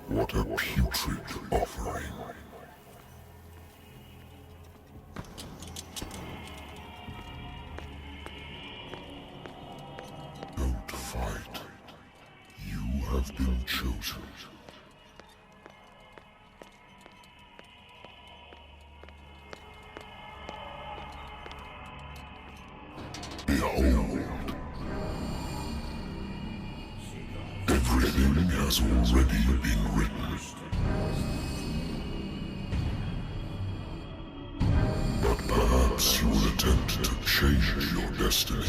What a putrid offering. Don't fight. You have been chosen. Behold. Everything has already been written. But perhaps you will attempt to change your destiny.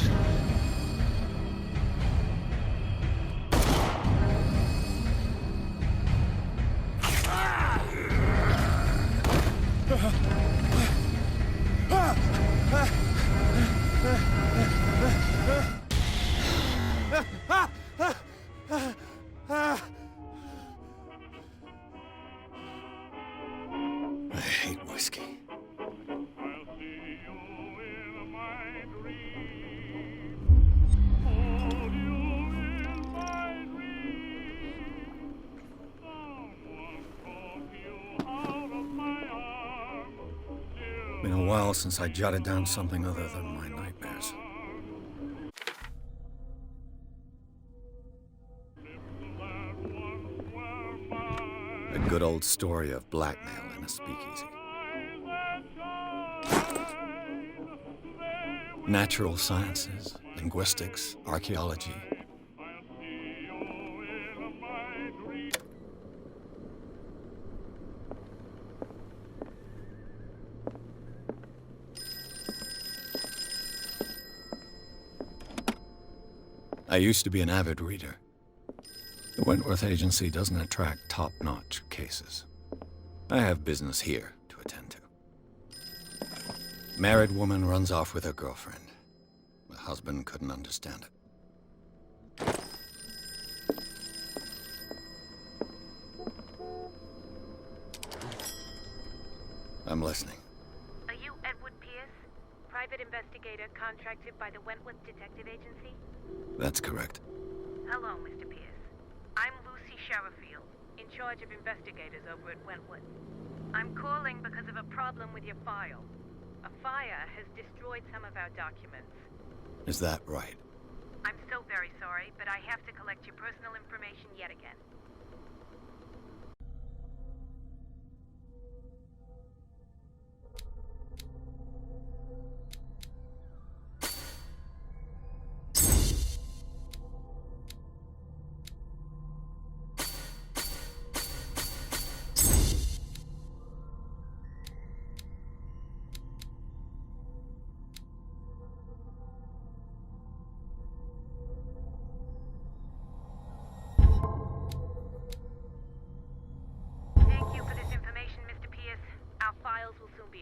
Been a while since I jotted down something other than my nightmares. A good old story of blackmail in a speakeasy. Natural sciences, linguistics, archaeology. I used to be an avid reader. The Wentworth Agency doesn't attract top-notch cases. I have business here to attend to. Married woman runs off with her girlfriend. The husband couldn't understand it. I'm listening. Are you Edward Pирс, private investigator contracted by the Wentworth Detective Agency? That's correct. Hello, Mr. Pирс. I'm Lucy Sherifield, in charge of investigators over at Wentworth. I'm calling because of a problem with your file. A fire has destroyed some of our documents. Is that right? I'm so very sorry, but I have to collect your personal information yet again.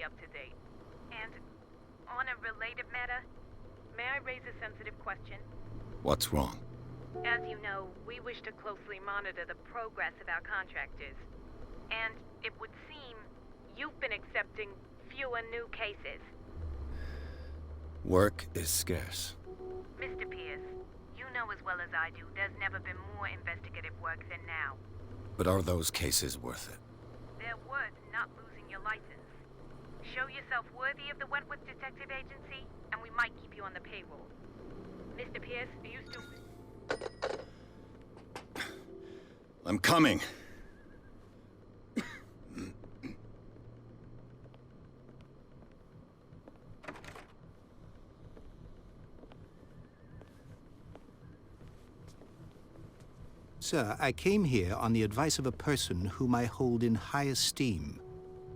Up to date. And on a related matter, may I raise a sensitive question? What's wrong? As you know, we wish to closely monitor the progress of our contractors. And it would seem you've been accepting fewer new cases. Work is scarce. Mr. Pирс, you know as well as I do, there's never been more investigative work than now. But are those cases worth it? They're worth not losing your license. Show yourself worthy of the Wentworth Detective Agency, and we might keep you on the payroll. Mr. Pierce, are you still... I'm coming. Sir, I came here on the advice of a person whom I hold in high esteem,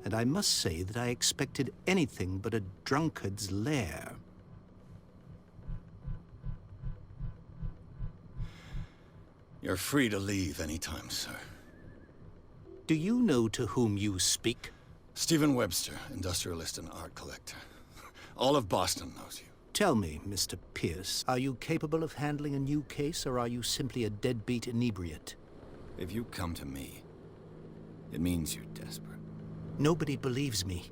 and I must say that I expected anything but a drunkard's lair. You're free to leave anytime, sir. Do you know to whom you speak? Stephen Webster, industrialist and art collector. All of Boston knows you. Tell me, Mr. Pierce, are you capable of handling a new case, or are you simply a deadbeat inebriate? If you come to me, it means you're desperate. Nobody believes me.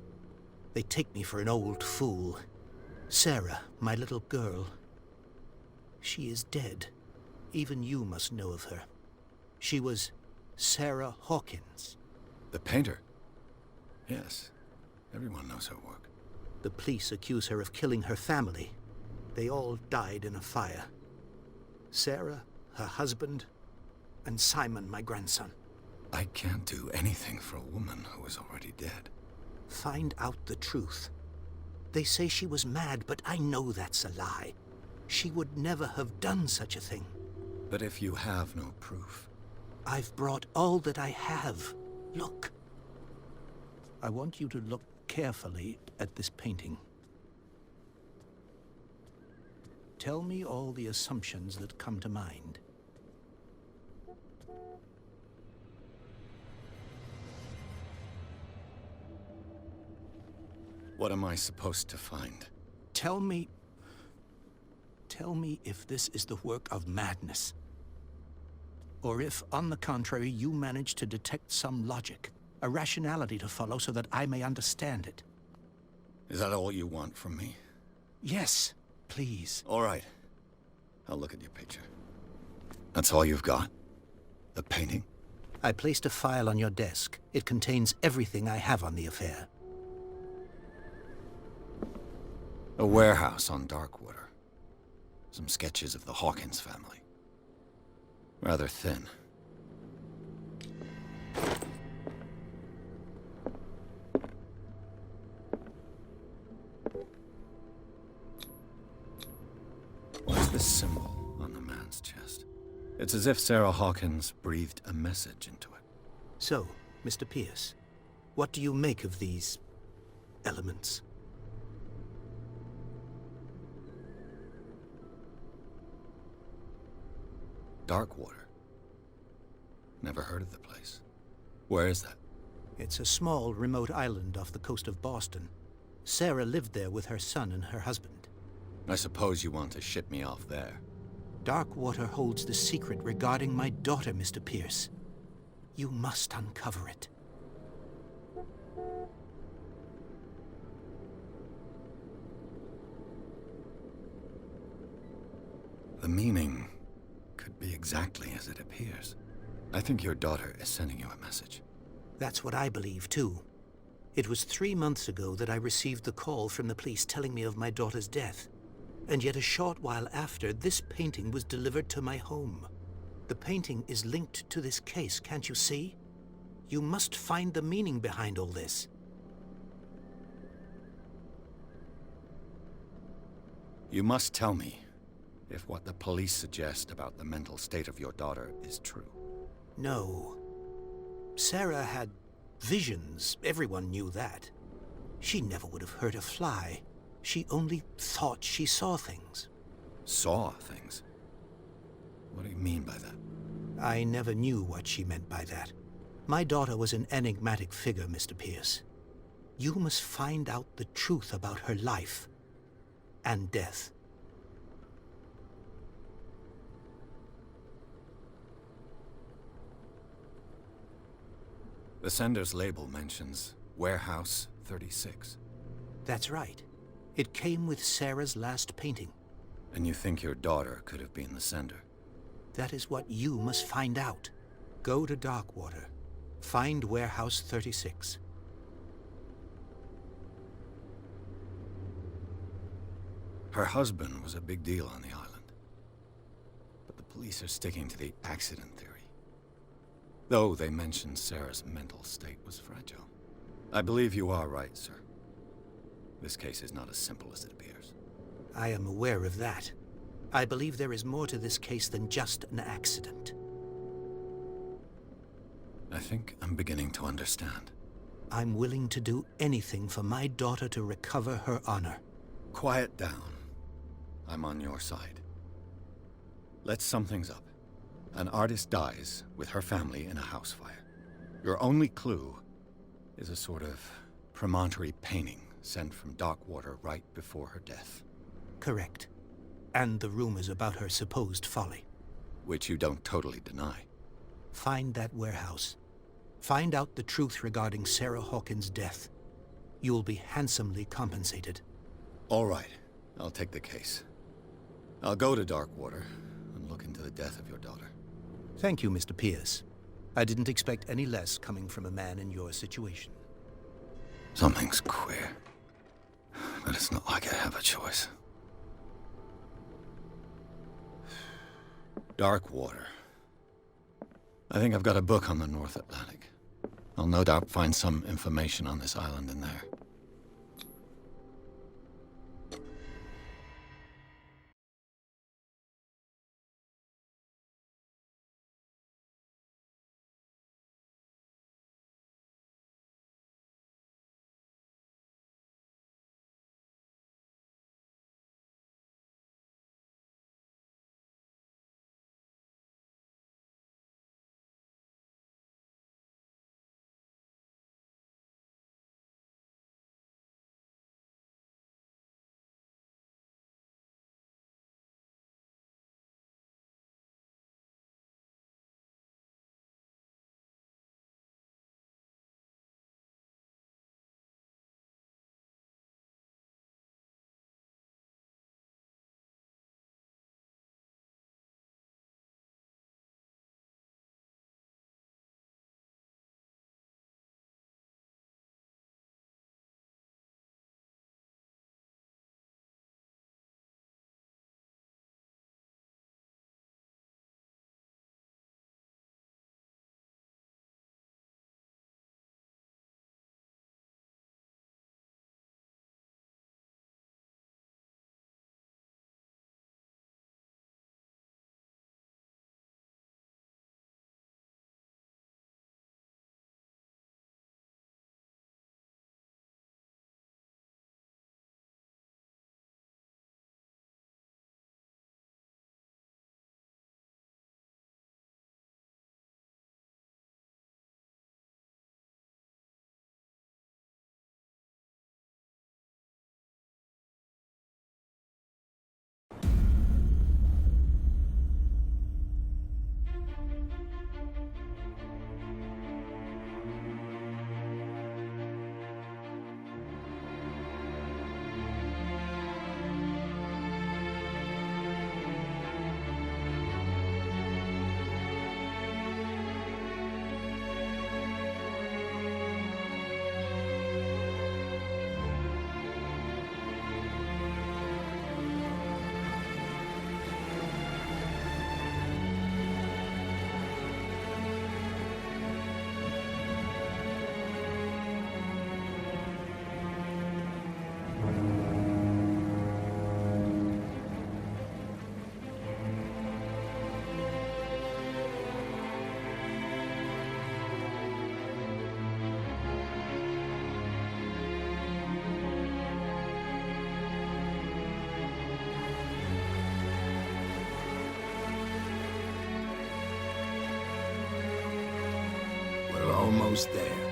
They take me for an old fool. Sarah, my little girl, she is dead. Even you must know of her. She was Sarah Hokins. The painter? Yes. Everyone knows her work. The police accuse her of killing her family. They all died in a fire. Sarah, her husband, and Simon, my grandson. I can't do anything for a woman who is already dead. Find out the truth. They say she was mad, but I know that's a lie. She would never have done such a thing. But if you have no proof... I've brought all that I have. Look. I want you to look carefully at this painting. Tell me all the assumptions that come to mind. What am I supposed to find? Tell me if this is the work of madness. Or if, on the contrary, you manage to detect some logic, a rationality to follow so that I may understand it. Is that all you want from me? Yes, please. All right. I'll look at your picture. That's all you've got? The painting? I placed a file on your desk. It contains everything I have on the affair. A warehouse on Darkwater. Some sketches of the Hawkins family. Rather thin. What's this symbol on the man's chest? It's as if Sarah Hawkins breathed a message into it. So, Mr. Pierce, what do you make of these elements? Darkwater. Never heard of the place. Where is that? It's a small, remote island off the coast of Boston. Sarah lived there with her son and her husband. I suppose you want to ship me off there. Darkwater holds the secret regarding my daughter, Mr. Pierce. You must uncover it. The meaning could be exactly as it appears. I think your daughter is sending you a message. That's what I believe, too. It was 3 months ago that I received the call from the police telling me of my daughter's death. And yet a short while after, this painting was delivered to my home. The painting is linked to this case, can't you see? You must find the meaning behind all this. You must tell me if what the police suggest about the mental state of your daughter is true. No. Sarah had visions. Everyone knew that. She never would have hurt a fly. She only thought she saw things. Saw things? What do you mean by that? I never knew what she meant by that. My daughter was an enigmatic figure, Mr. Pierce. You must find out the truth about her life and death. The sender's label mentions Warehouse 36. That's right. It came with Sarah's last painting. And you think your daughter could have been the sender? That is what you must find out. Go to Darkwater. Find Warehouse 36. Her husband was a big deal on the island. But the police are sticking to the accident theory. Though they mentioned Sarah's mental state was fragile. I believe you are right, sir. This case is not as simple as it appears. I am aware of that. I believe there is more to this case than just an accident. I think I'm beginning to understand. I'm willing to do anything for my daughter to recover her honor. Quiet down. I'm on your side. Let's sum things up. An artist dies with her family in a house fire. Your only clue is a sort of promontory painting sent from Darkwater right before her death. Correct. And the rumors about her supposed folly. Which you don't totally deny. Find that warehouse. Find out the truth regarding Sarah Hawkins' death. You'll be handsomely compensated. All right. I'll take the case. I'll go to Darkwater and look into the death of your daughter. Thank you, Mr. Pierce. I didn't expect any less coming from a man in your situation. Something's queer. But it's not like I have a choice. Darkwater. I think I've got a book on the North Atlantic. I'll no doubt find some information on this island in there. Almost there.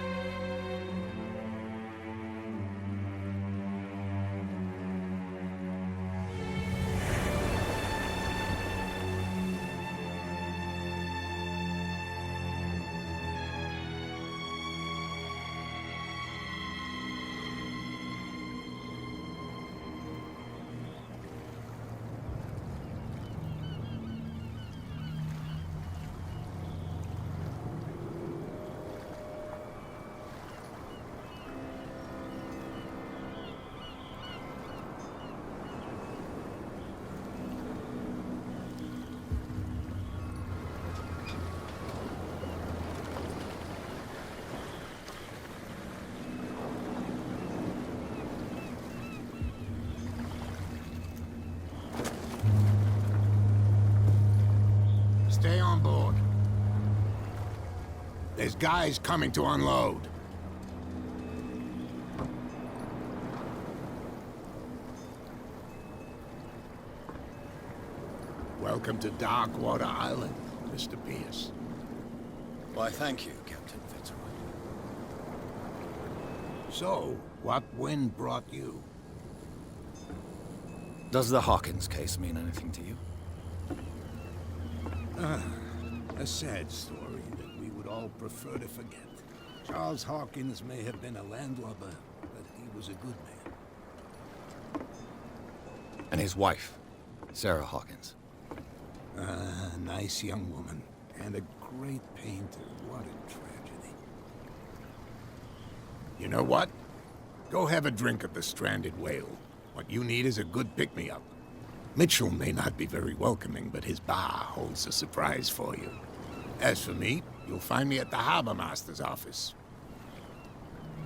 stay on board. There's guys coming to unload. Welcome to Darkwater Island, Mr. Pierce. Why, thank you, Captain Fitzroy. So, what wind brought you? Does the Hokins case mean anything to you? A sad story that we would all prefer to forget. Charles Hawkins may have been a landlubber, but he was a good man. And his wife, Sarah Hawkins. A nice young woman, and a great painter. What a tragedy. You know what? Go have a drink at the Stranded Whale. What you need is a good pick-me-up. Mitchell may not be very welcoming, but his bar holds a surprise for you. As for me, you'll find me at the Harbor Master's office.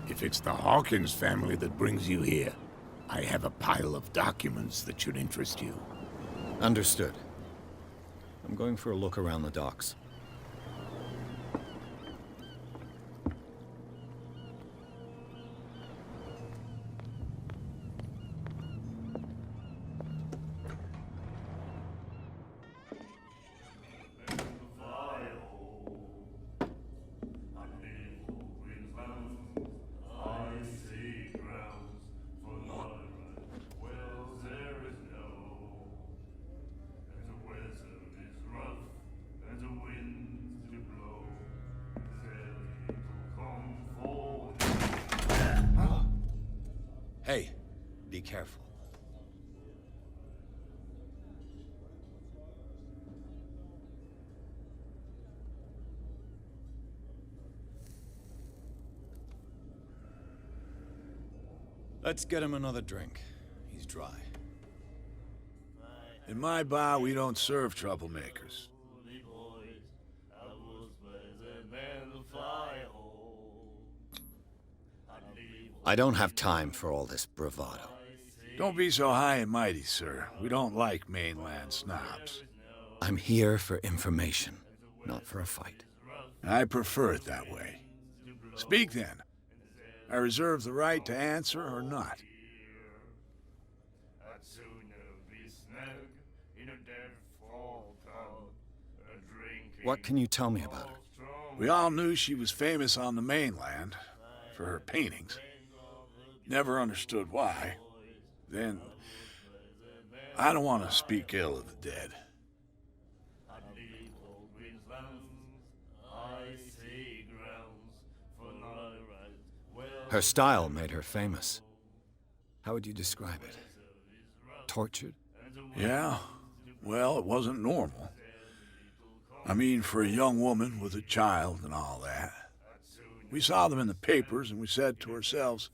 If it's the Hawkins family that brings you here, I have a pile of documents that should interest you. Understood. I'm going for a look around the docks. Hey, be careful. Let's get him another drink. He's dry. In my bar, we don't serve troublemakers. I don't have time for all this bravado. Don't be so high and mighty, sir. We don't like mainland snobs. I'm here for information, not for a fight. I prefer it that way. Speak then. I reserve the right to answer or not. What can you tell me about her? We all knew she was famous on the mainland for her paintings. Never understood why. Then, I don't want to speak ill of the dead. Her style made her famous. How would you describe it? Tortured? Yeah? Well, it wasn't normal. I mean, for a young woman with a child and all that. We saw them in the papers and we said to ourselves,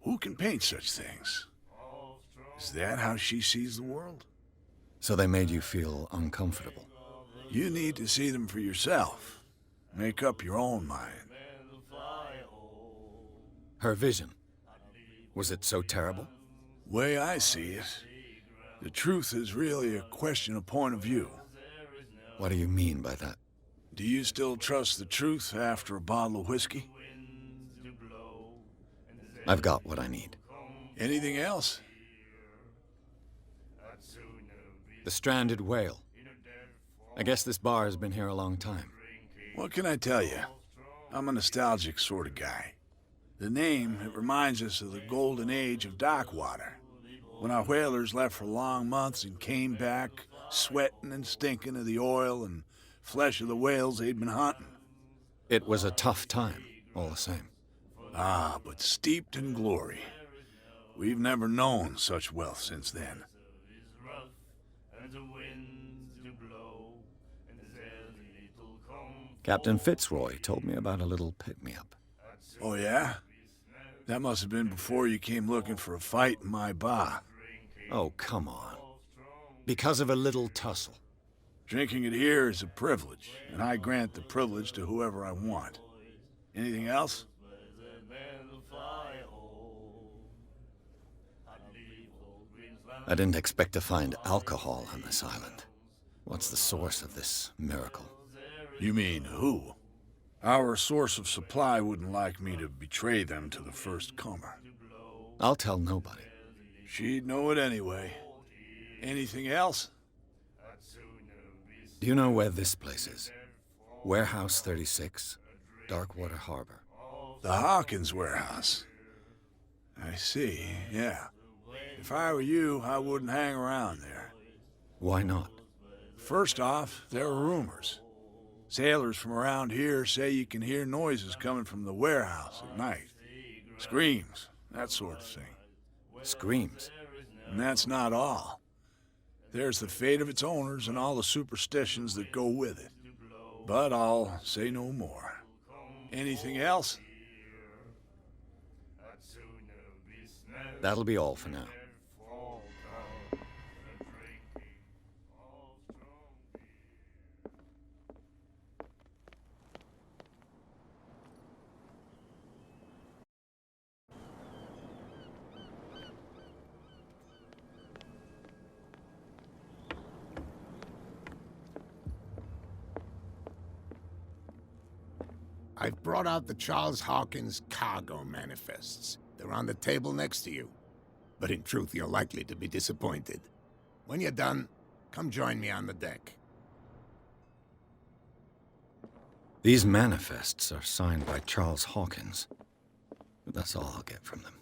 who can paint such things? Is that how she sees the world? So they made you feel uncomfortable. You need to see them for yourself. Make up your own mind. Her vision, was it so terrible? Way I see it, the truth is really a question of point of view. What do you mean by that? Do you still trust the truth after a bottle of whiskey? I've got what I need. Anything else? The Stranded Whale. I guess this bar has been here a long time. What can I tell you? I'm a nostalgic sort of guy. The name, it reminds us of the golden age of Darkwater, when our whalers left for long months and came back sweating and stinking of the oil and flesh of the whales they'd been hunting. It was a tough time, all the same. Ah, but steeped in glory. We've never known such wealth since then. Captain Fitzroy told me about a little pick-me-up. Oh, yeah? That must have been before you came looking for a fight in my bar. Oh, come on. Because of a little tussle. Drinking it here is a privilege, and I grant the privilege to whoever I want. Anything else? I didn't expect to find alcohol on this island. What's the source of this miracle? You mean who? Our source of supply wouldn't like me to betray them to the first comer. I'll tell nobody. She'd know it anyway. Anything else? Do you know where this place is? Warehouse 36, Darkwater Harbor. The Hokins warehouse. I see, yeah. If I were you, I wouldn't hang around there. Why not? First off, there are rumors. Sailors from around here say you can hear noises coming from the warehouse at night. Screams, that sort of thing. Screams? And that's not all. There's the fate of its owners and all the superstitions that go with it. But I'll say no more. Anything else? That'll be all for now. I've brought out the Charles Hawkins cargo manifests. They're on the table next to you. But in truth, you're likely to be disappointed. When you're done, come join me on the deck. These manifests are signed by Charles Hawkins. But that's all I'll get from them.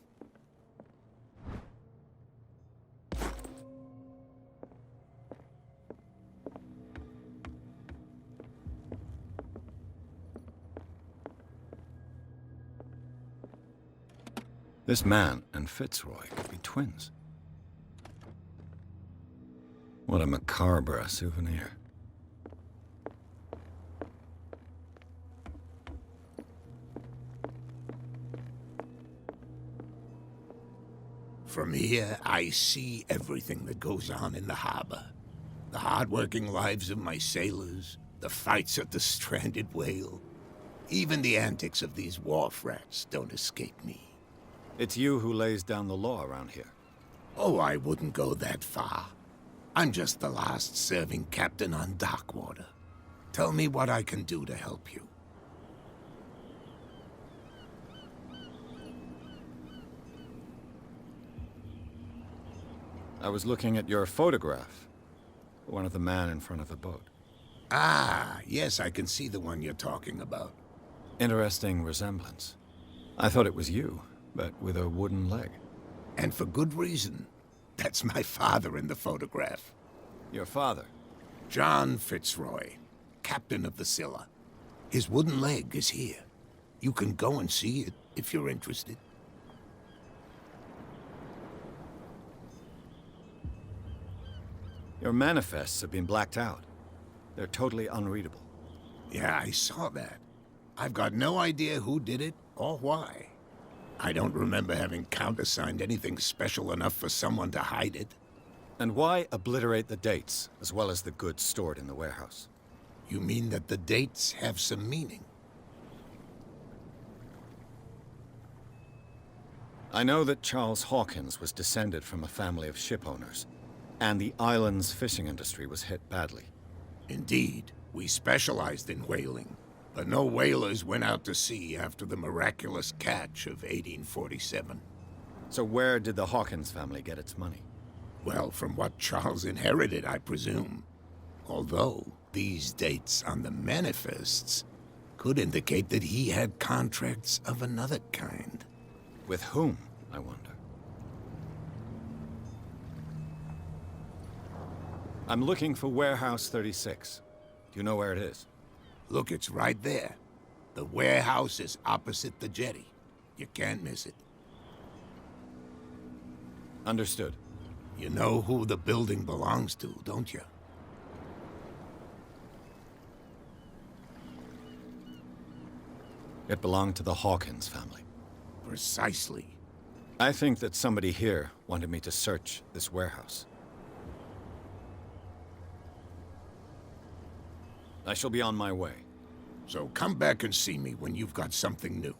This man and Fitzroy could be twins. What a macabre souvenir. From here, I see everything that goes on in the harbor. The hard-working lives of my sailors, the fights at the stranded whale. Even the antics of these wharf rats don't escape me. It's you who lays down the law around here. Oh, I wouldn't go that far. I'm just the last serving captain on Darkwater. Tell me what I can do to help you. I was looking at your photograph. One of the man in front of the boat. Ah, yes, I can see the one you're talking about. Interesting resemblance. I thought it was you, but with a wooden leg. And for good reason. That's my father in the photograph. Your father? John Fitzroy, captain of the Scylla. His wooden leg is here. You can go and see it if you're interested. Your manifests have been blacked out. They're totally unreadable. Yeah, I saw that. I've got no idea who did it or why. I don't remember having countersigned anything special enough for someone to hide it. And why obliterate the dates, as well as the goods stored in the warehouse? You mean that the dates have some meaning? I know that Charles Hawkins was descended from a family of ship owners, and the island's fishing industry was hit badly. Indeed, we specialized in whaling, but no whalers went out to sea after the miraculous catch of 1847. So where did the Hawkins family get its money? Well, from what Charles inherited, I presume. Although, these dates on the manifests could indicate that he had contracts of another kind. With whom, I wonder? I'm looking for Warehouse 36. Do you know where it is? Look, it's right there. The warehouse is opposite the jetty. You can't miss it. Understood. You know who the building belongs to, don't you? It belonged to the Hawkins family. Precisely. I think that somebody here wanted me to search this warehouse. I shall be on my way. So come back and see me when you've got something new.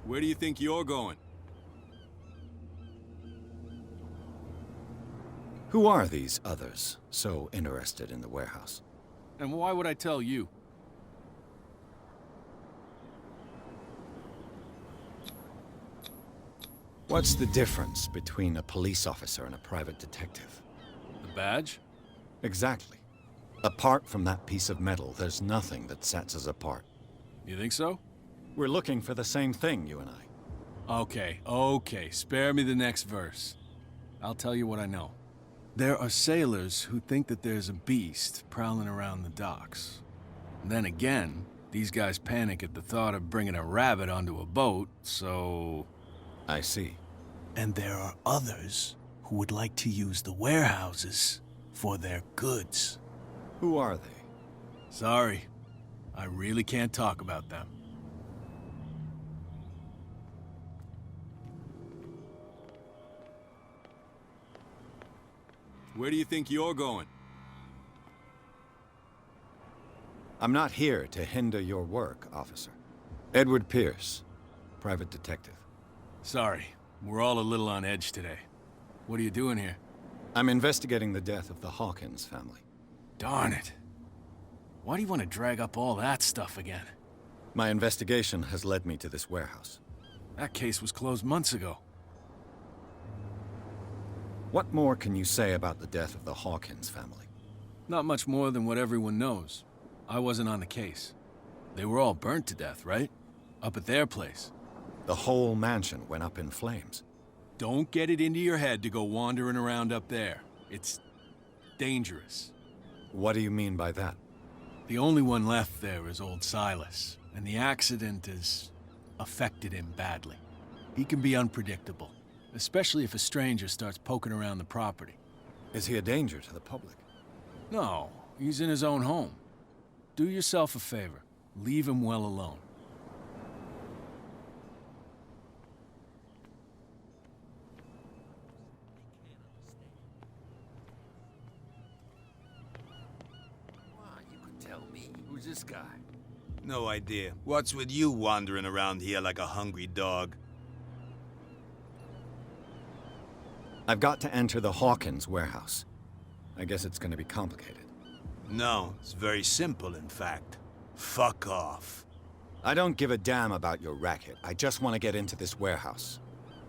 Where do you think you're going? Who are these others so interested in the warehouse? And why would I tell you? What's the difference between a police officer and a private detective? The badge? Exactly. Apart from that piece of metal, there's nothing that sets us apart. You think so? We're looking for the same thing, you and I. Okay. Spare me the next verse. I'll tell you what I know. There are sailors who think that there's a beast prowling around the docks. Then again, these guys panic at the thought of bringing a rabbit onto a boat, so... I see. And there are others who would like to use the warehouses for their goods. Who are they? Sorry, I really can't talk about them. Where do you think you're going? I'm not here to hinder your work, officer. Edward Pirs, private detective. Sorry, we're all a little on edge today. What are you doing here? I'm investigating the death of the Hokins family. Darn it. Why do you want to drag up all that stuff again? My investigation has led me to this warehouse. That case was closed months ago. What more can you say about the death of the Hokins family? Not much more than what everyone knows. I wasn't on the case. They were all burnt to death, right? Up at their place. The whole mansion went up in flames. Don't get it into your head to go wandering around up there. It's dangerous. What do you mean by that? The only one left there is old Silas, and the accident has affected him badly. He can be unpredictable, especially if a stranger starts poking around the property. Is he a danger to the public? No, he's in his own home. Do yourself a favor. Leave him well alone. You could tell me. Who's this guy? No idea. What's with you wandering around here like a hungry dog? I've got to enter the Hawkins warehouse. I guess it's gonna be complicated. No, it's very simple, in fact. Fuck off. I don't give a damn about your racket. I just want to get into this warehouse.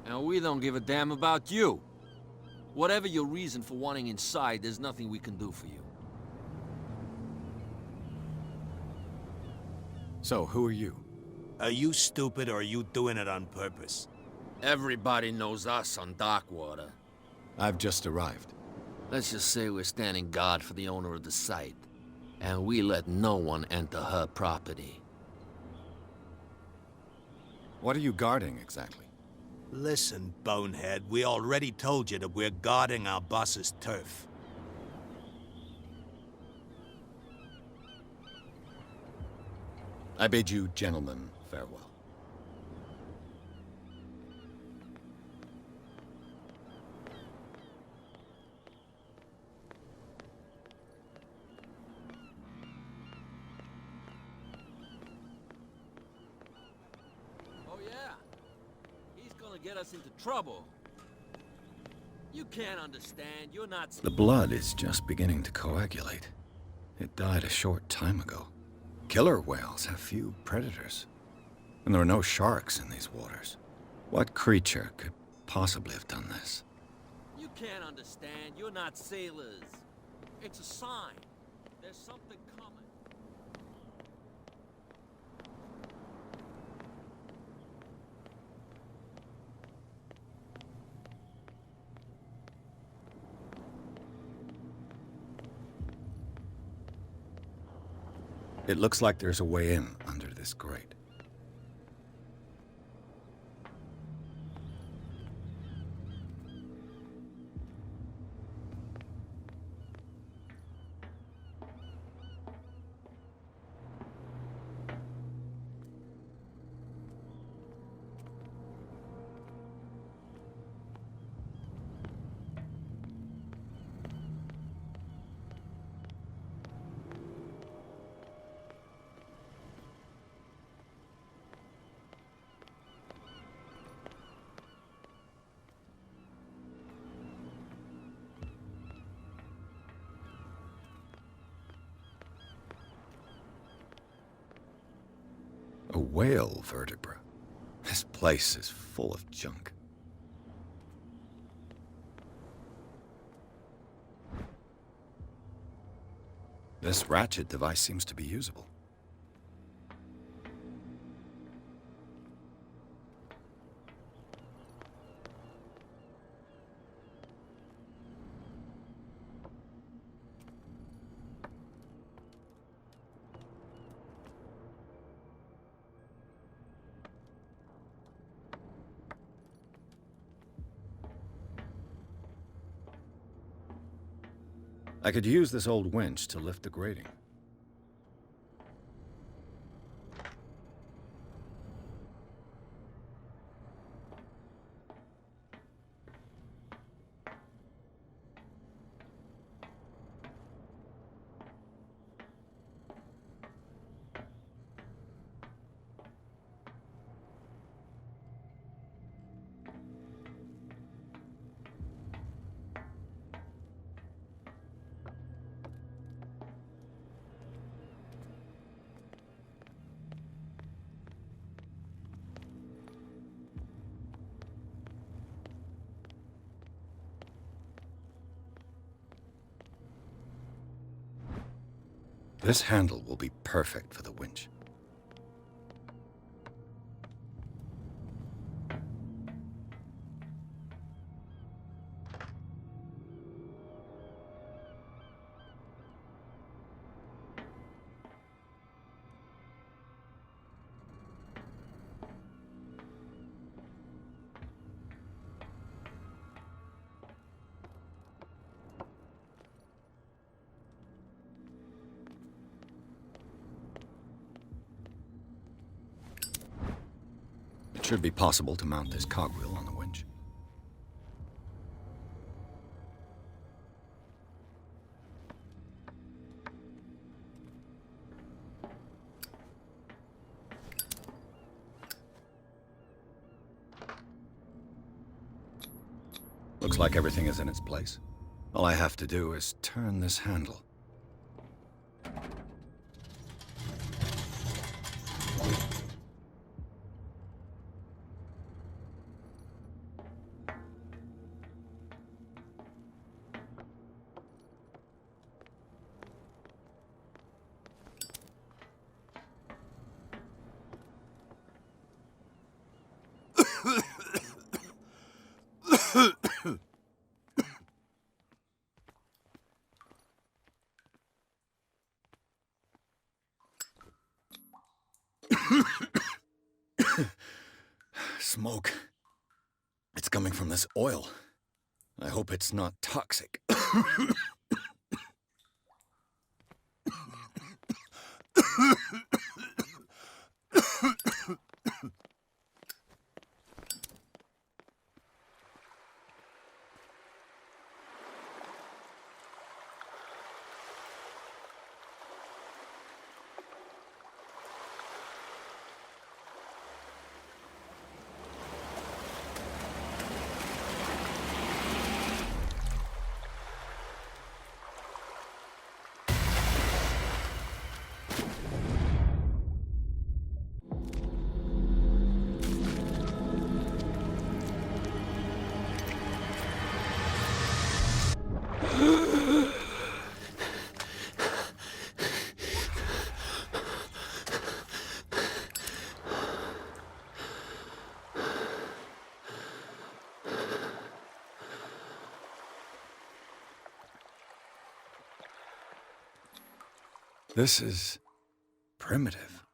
And we don't give a damn about you. Whatever your reason for wanting inside, there's nothing we can do for you. So, who are you? Are you stupid or are you doing it on purpose? Everybody knows us on Darkwater. I've just arrived. Let's just say we're standing guard for the owner of the site. And we let no one enter her property. What are you guarding, exactly? Listen, bonehead, we already told you that we're guarding our boss's turf. I bid you gentlemen farewell. Oh yeah? He's gonna get us into trouble. You can't understand, you're not... The blood is just beginning to coagulate. It died a short time ago. Killer whales have few predators. And there are no sharks in these waters. What creature could possibly have done this? You can't understand, you're not sailors. It's a sign. There's something coming. It looks like there's a way in under this grate. whale vertebra. This place is full of junk. This ratchet device seems to be usable. I could use this old winch to lift the grating. This handle will be perfect for the winch. It should be possible to mount this cogwheel on the winch. Looks like everything is in its place. All I have to do is turn this handle. Smoke. It's coming from this oil. I hope it's not toxic. This is primitive.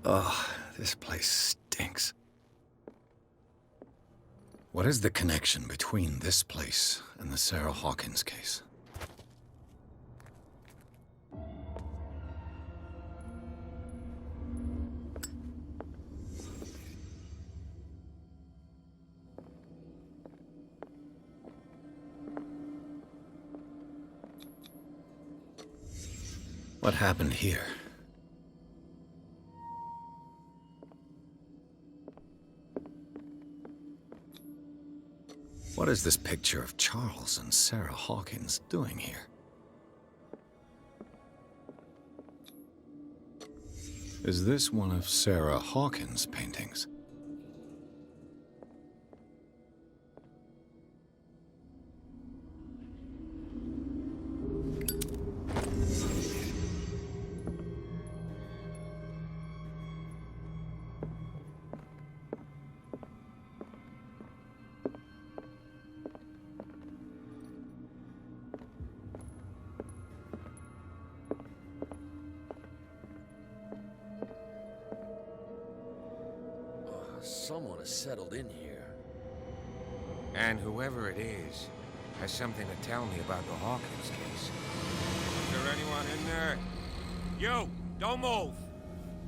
Ugh, this place stinks. What is the connection between this place and the Sarah Hawkins case? What happened here? What is this picture of Charles and Sarah Hawkins doing here? Is this one of Sarah Hawkins' paintings? Someone has settled in here. And whoever it is has something to tell me about the Hawkins case. Is there anyone in there? You! Don't move!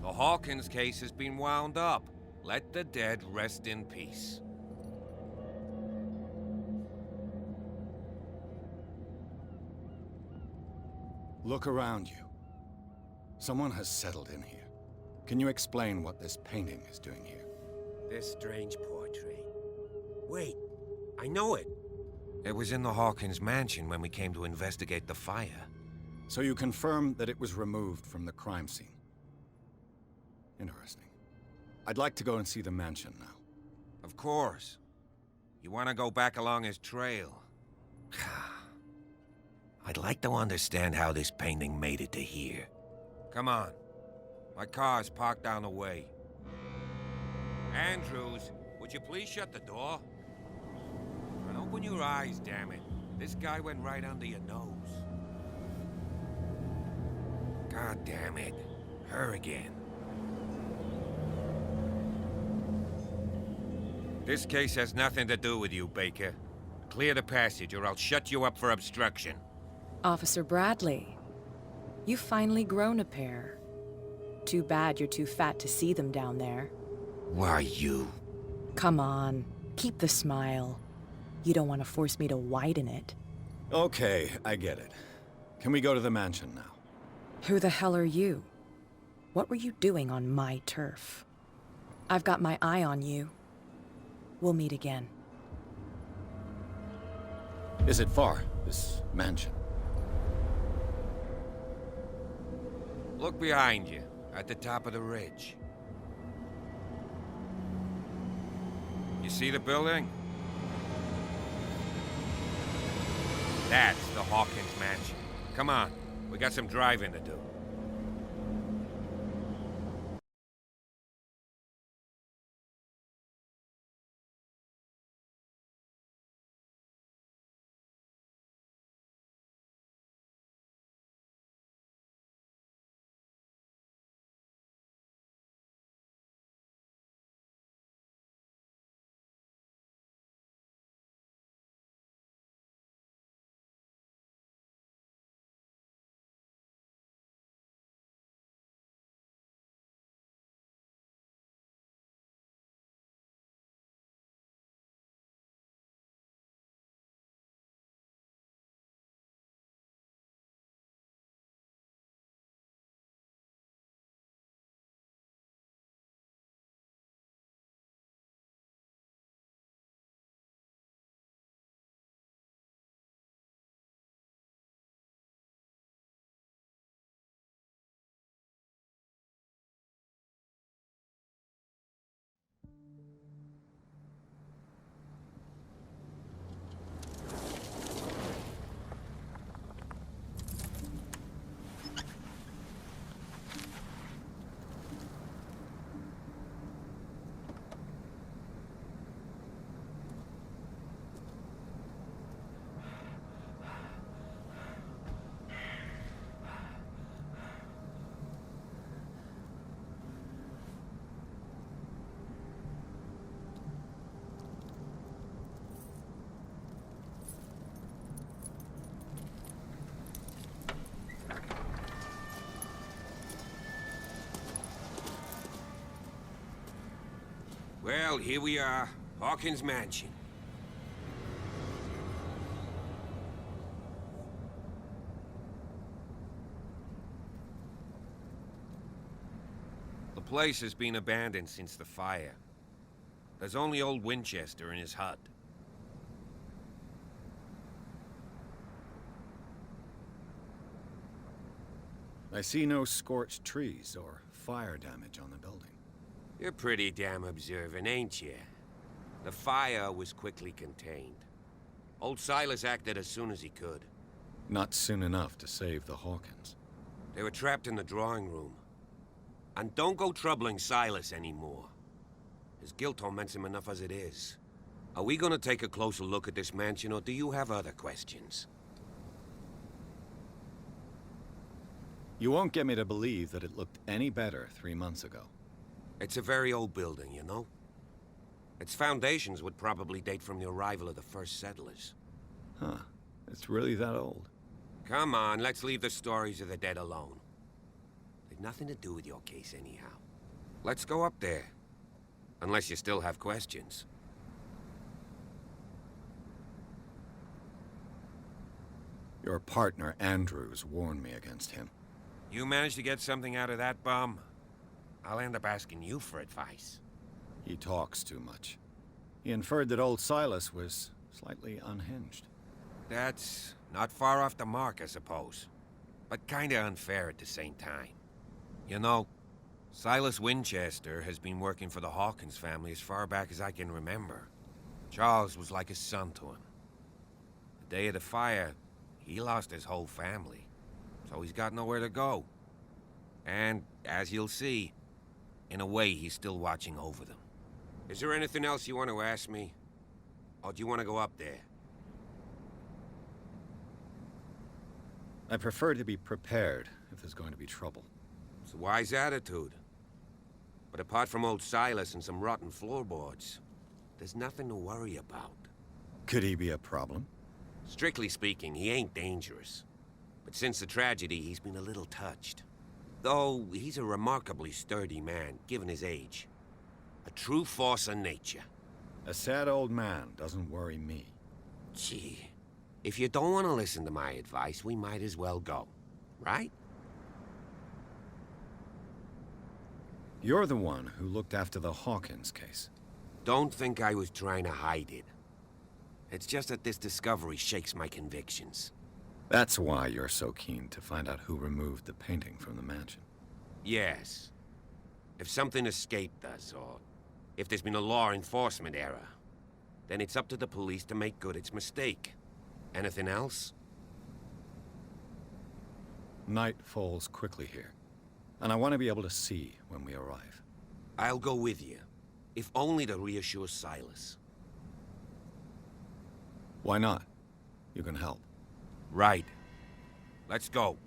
The Hawkins case has been wound up. Let the dead rest in peace. Look around you. Someone has settled in here. Can you explain what this painting is doing here? This strange portrait. Wait, I know it. It was in the Hawkins mansion when we came to investigate the fire. So you confirm that it was removed from the crime scene. Interesting. I'd like to go and see the mansion now. Of course. You want to go back along his trail? I'd like to understand how this painting made it to here. Come on. My car's parked down the way. Andrews, would you please shut the door? And open your eyes, damn it. This guy went right under your nose. God damn it. Her again. This case has nothing to do with you, Baker. Clear the passage or I'll shut you up for obstruction. Officer Bradley, you've finally grown a pair. Too bad you're too fat to see them down there. Why, you? Come on, keep the smile. You don't want to force me to widen it. Okay, I get it. Can we go to the mansion now? Who the hell are you? What were you doing on my turf? I've got my eye on you. We'll meet again. Is it far, this mansion? Look behind you, at the top of the ridge. You see the building? That's the Hawkins mansion. Come on, we got some driving to do. Well, here we are. Hawkins Mansion. The place has been abandoned since the fire. There's only old Winchester in his hut. I see no scorched trees or fire damage on the building. You're pretty damn observant, ain't you? The fire was quickly contained. Old Silas acted as soon as he could. Not soon enough to save the Hawkins. They were trapped in the drawing room. And don't go troubling Silas anymore. His guilt torments him enough as it is. Are we gonna take a closer look at this mansion, or do you have other questions? You won't get me to believe that it looked any better 3 months ago. It's a very old building, you know? Its foundations would probably date from the arrival of the first settlers. Huh. It's really that old. Come on, let's leave the stories of the dead alone. They've nothing to do with your case anyhow. Let's go up there. Unless you still have questions. Your partner, Andrews, warned me against him. You managed to get something out of that bum? I'll end up asking you for advice. He talks too much. He inferred that old Silas was slightly unhinged. That's not far off the mark, I suppose. But kinda unfair at the same time. You know, Silas Winchester has been working for the Hawkins family as far back as I can remember. Charles was like a son to him. The day of the fire, he lost his whole family. So he's got nowhere to go. And, as you'll see, in a way, he's still watching over them. Is there anything else you want to ask me? Or do you want to go up there? I prefer to be prepared if there's going to be trouble. It's a wise attitude. But apart from old Silas and some rotten floorboards, there's nothing to worry about. Could he be a problem? Strictly speaking, he ain't dangerous. But since the tragedy, he's been a little touched. Though he's a remarkably sturdy man, given his age. A true force of nature. A sad old man doesn't worry me. Gee, if you don't want to listen to my advice, we might as well go. Right? You're the one who looked after the Hawkins case. Don't think I was trying to hide it. It's just that this discovery shakes my convictions. That's why you're so keen to find out who removed the painting from the mansion. Yes. If something escaped us, or if there's been a law enforcement error, then it's up to the police to make good its mistake. Anything else? Night falls quickly here, and I want to be able to see when we arrive. I'll go with you, if only to reassure Silas. Why not? You can help. Right. Let's go.